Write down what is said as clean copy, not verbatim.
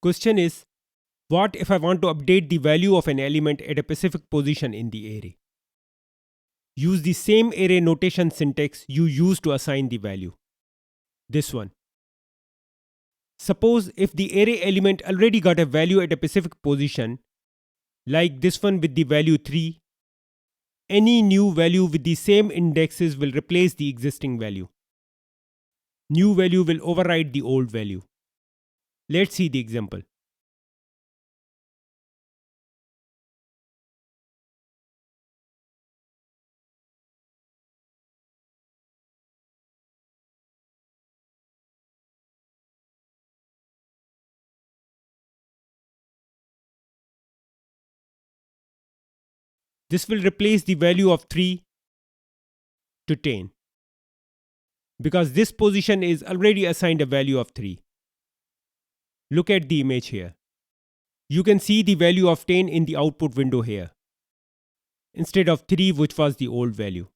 Question is, what if I want to update the value of an element at a specific position in the array? Use the same array notation syntax you used to assign the value. This one. Suppose if the array element already got a value at a specific position, like this one with the value 3, any new value with the same indexes will replace the existing value. New value will override the old value. Let's see the example. This will replace the value of 3 to 10 because this position is already assigned a value of 3. Look at the image here. You can see the value of 10 in the output window here, instead of 3, which was the old value.